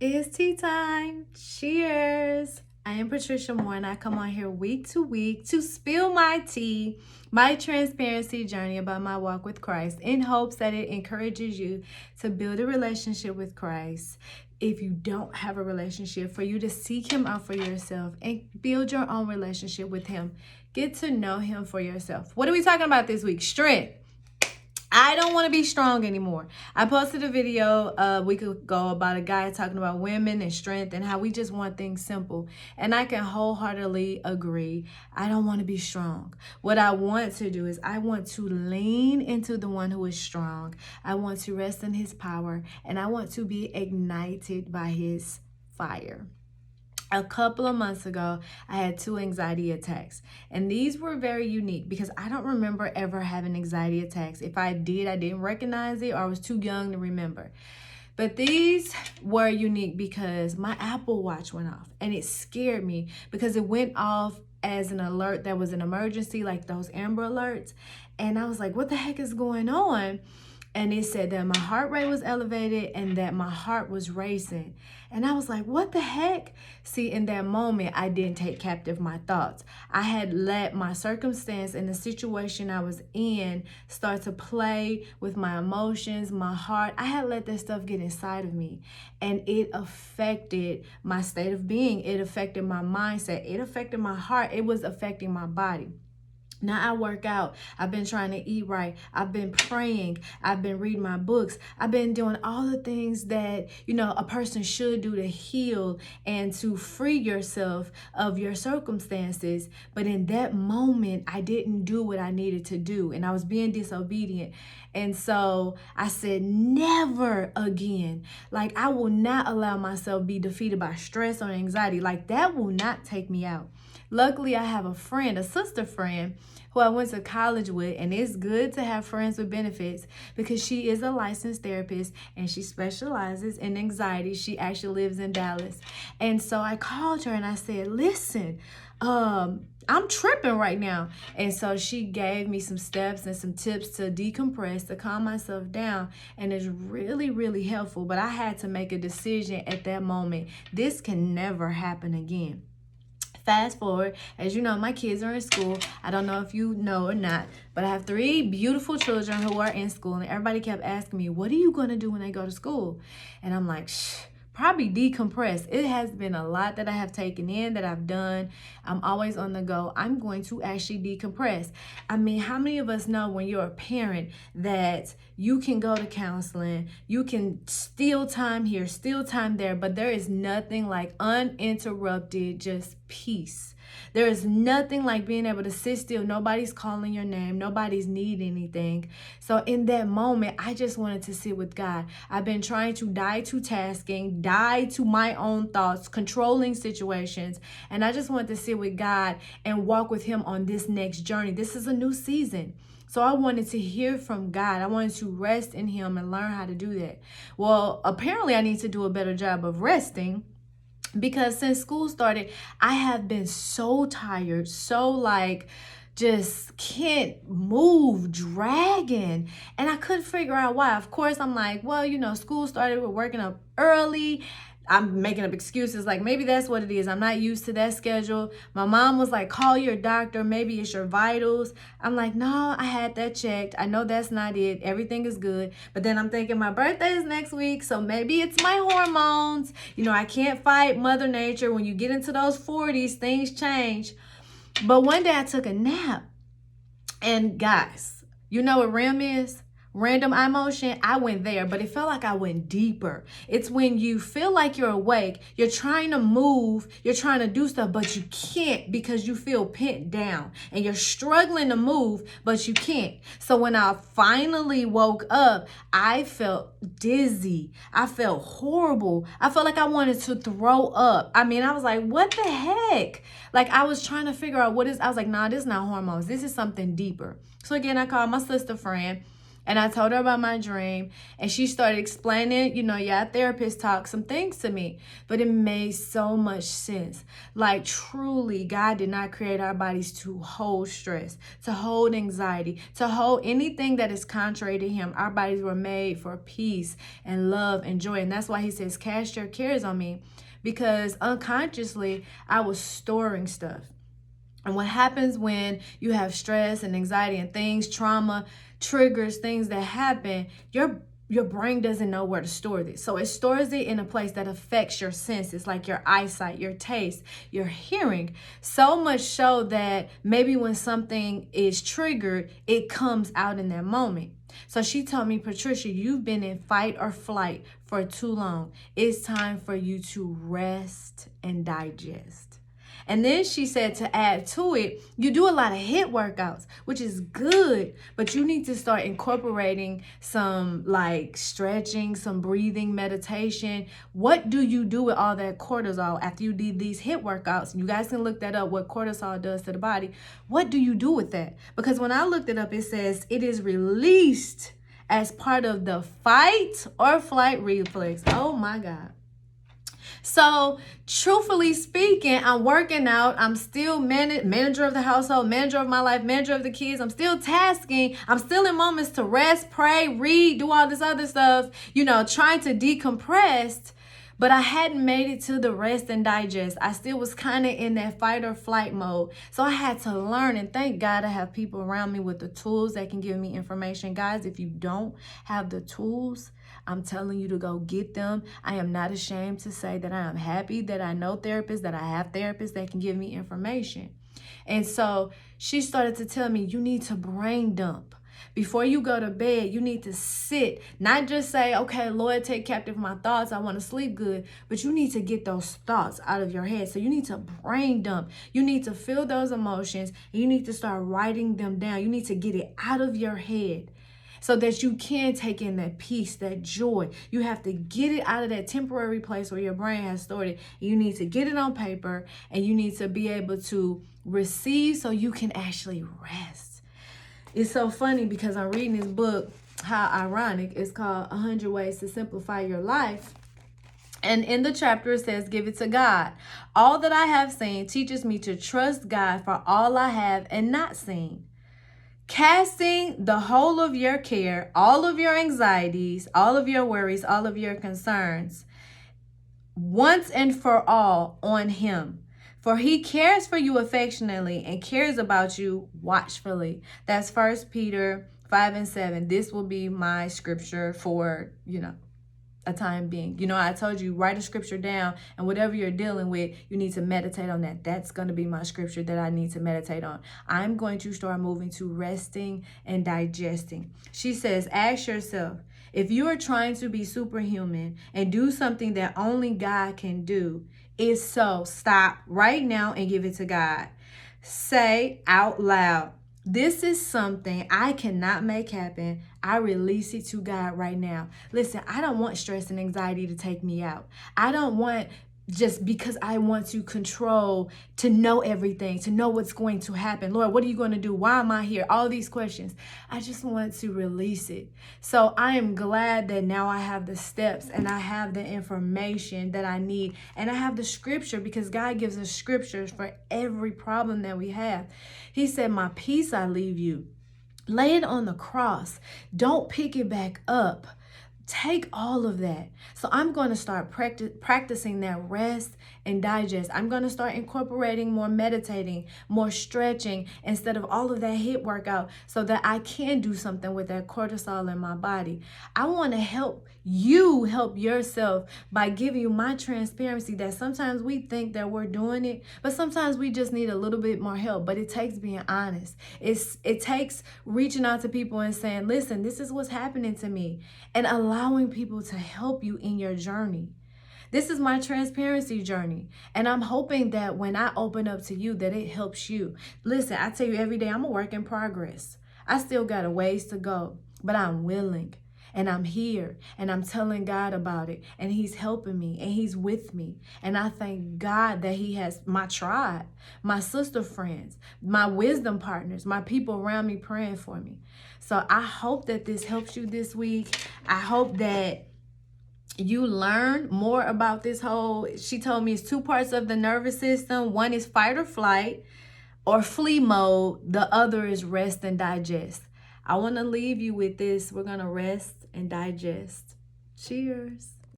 It's tea time. Cheers. I am Patricia Moore, and I come on here week to week to spill my tea, my transparency journey about my walk with Christ, in hopes that it encourages you to build a relationship with Christ. If you don't have a relationship, for you to seek Him out for yourself and build your own relationship with Him. Get to know Him for yourself. What are we talking about this week? Strength. I don't want to be strong anymore. I posted a video a week ago about a guy talking about women and strength and how we just want things simple. And I can wholeheartedly agree. I don't want to be strong. What I want to do is I want to lean into the one who is strong. I want to rest in His power, and I want to be ignited by His fire. A couple of months ago, I had 2 anxiety attacks, and these were very unique because I don't remember ever having anxiety attacks. If I did, I didn't recognize it, or I was too young to remember. But these were unique because my Apple Watch went off, and it scared me because it went off as an alert that was an emergency, like those Amber Alerts. And I was like, what the heck is going on? And it said that my heart rate was elevated and that my heart was racing. And I was like, what the heck? See, in that moment, I didn't take captive my thoughts. I had let my circumstance and the situation I was in start to play with my emotions, my heart. I had let that stuff get inside of me. And it affected my state of being. It affected my mindset. It affected my heart. It was affecting my body. Now I work out. I've been trying to eat right. I've been praying. I've been reading my books. I've been doing all the things that, a person should do to heal and to free yourself of your circumstances. But in that moment, I didn't do what I needed to do, and I was being disobedient. And so I said, never again. Like, I will not allow myself be defeated by stress or anxiety. Like, that will not take me out. Luckily, I have a friend, a sister friend, who I went to college with, and it's good to have friends with benefits because she is a licensed therapist and she specializes in anxiety. She actually lives in Dallas. And so I called her and I said, listen, I'm tripping right now. And so she gave me some steps and some tips to decompress, to calm myself down. And it's really, really helpful. But I had to make a decision at that moment. This can never happen again. Fast forward, as you know, my kids are in school. I don't know if you know or not, but I have 3 beautiful children who are in school, and everybody kept asking me, what are you going to do when they go to school? And I'm like, probably decompress. It has been a lot that I have taken in, that I've done. I'm always on the go. I'm going to actually decompress. I mean, how many of us know when you're a parent that you can go to counseling, you can steal time here, steal time there, but there is nothing like uninterrupted, just peace. There is nothing like being able to sit still. Nobody's calling your name. Nobody's needing anything. So in that moment, I just wanted to sit with God. I've been trying to die to tasking, die to my own thoughts, controlling situations. And I just wanted to sit with God and walk with Him on this next journey. This is a new season. So I wanted to hear from God. I wanted to rest in Him and learn how to do that. Well, apparently I need to do a better job of resting, because since school started, I have been so tired, just can't move, dragging. And I couldn't figure out why. Of course, I'm like, well, school started, we're working up early. I'm making up excuses like maybe that's what it is. I'm not used to that schedule. My mom was like, call your doctor. Maybe it's your vitals. I'm like, no, I had that checked. I know that's not it. Everything is good. But then I'm thinking my birthday is next week, so maybe it's my hormones. I can't fight Mother Nature. When you get into those 40s, things change. But one day I took a nap. And guys, you know what REM is? Random eye motion. I went there, but it felt like I went deeper. It's when you feel like you're awake, you're trying to move, you're trying to do stuff, but you can't because you feel pinned down and you're struggling to move, but you can't. So when I finally woke up, I felt dizzy. I felt horrible. I felt like I wanted to throw up. I mean, I was like, what the heck? Like, I was trying to figure out I was like, nah, this is not hormones. This is something deeper. So again, I called my sister friend. And I told her about my dream, and she started explaining, therapist talk some things to me, but it made so much sense. Like, truly, God did not create our bodies to hold stress, to hold anxiety, to hold anything that is contrary to Him. Our bodies were made for peace and love and joy. And that's why He says, cast your cares on me, because unconsciously, I was storing stuff. And what happens when you have stress and anxiety and things, trauma, triggers, things that happen, your brain doesn't know where to store this. So it stores it in a place that affects your senses, like your eyesight, your taste, your hearing. So much so that maybe when something is triggered, it comes out in that moment. So she told me, Patricia, you've been in fight or flight for too long. It's time for you to rest and digest. And then she said to add to it, you do a lot of HIIT workouts, which is good, but you need to start incorporating some like stretching, some breathing, meditation. What do you do with all that cortisol after you did these HIIT workouts? You guys can look that up, what cortisol does to the body. What do you do with that? Because when I looked it up, it says it is released as part of the fight or flight reflex. Oh my God. So truthfully speaking, I'm working out. I'm still manager of the household, manager of my life, manager of the kids. I'm still tasking. I'm still in moments to rest, pray, read, do all this other stuff, trying to decompress. But I hadn't made it to the rest and digest. I still was kind of in that fight or flight mode. So I had to learn, and thank God I have people around me with the tools that can give me information. Guys, if you don't have the tools, I'm telling you to go get them. I am not ashamed to say that I am happy that I know therapists, that I have therapists that can give me information. And so she started to tell me, you need to brain dump. Before you go to bed, you need to sit, not just say, okay, Lord, take captive my thoughts. I want to sleep good. But you need to get those thoughts out of your head. So you need to brain dump. You need to feel those emotions, and you need to start writing them down. You need to get it out of your head so that you can take in that peace, that joy. You have to get it out of that temporary place where your brain has stored it. You need to get it on paper, and you need to be able to receive so you can actually rest. It's so funny because I'm reading this book, how ironic, it's called 100 Ways to Simplify Your Life. And in the chapter, it says, give it to God. All that I have seen teaches me to trust God for all I have and not seen. Casting the whole of your care, all of your anxieties, all of your worries, all of your concerns, once and for all on Him. For He cares for you affectionately and cares about you watchfully. That's 1 Peter 5:7. This will be my scripture for, a time being. I told you, write a scripture down, and whatever you're dealing with, you need to meditate on that. That's going to be my scripture that I need to meditate on. I'm going to start moving to resting and digesting. She says, ask yourself, if you are trying to be superhuman and do something that only God can do, if so, stop right now and give it to God. Say out loud, this is something I cannot make happen. I release it to God right now. Listen, I don't want stress and anxiety to take me out. I don't want just because I want to control, to know everything, to know what's going to happen. Lord, what are you going to do? Why am I here? All these questions. I just want to release it. So I am glad that now I have the steps and I have the information that I need. And I have the scripture, because God gives us scriptures for every problem that we have. He said, my peace I leave you. Lay it on the cross. Don't pick it back up. Take all of that. So I'm going to start practicing that rest and digest. I'm going to start incorporating more meditating, more stretching, instead of all of that HIIT workout, so that I can do something with that cortisol in my body. I want to help you help yourself by giving you my transparency, that sometimes we think that we're doing it, but sometimes we just need a little bit more help. But it takes being honest. It takes reaching out to people and saying, listen, this is what's happening to me, and allowing people to help you in your journey. This is my transparency journey, and I'm hoping that when I open up to you, that it helps you. Listen, I tell you every day, I'm a work in progress. I still got a ways to go, but I'm willing. And I'm here and I'm telling God about it. And he's helping me and he's with me. And I thank God that he has my tribe, my sister friends, my wisdom partners, my people around me praying for me. So I hope that this helps you this week. I hope that you learn more about this whole, she told me it's 2 parts of the nervous system. One is fight or flight or flee mode. The other is rest and digest. I want to leave you with this. We're going to rest and digest. Cheers.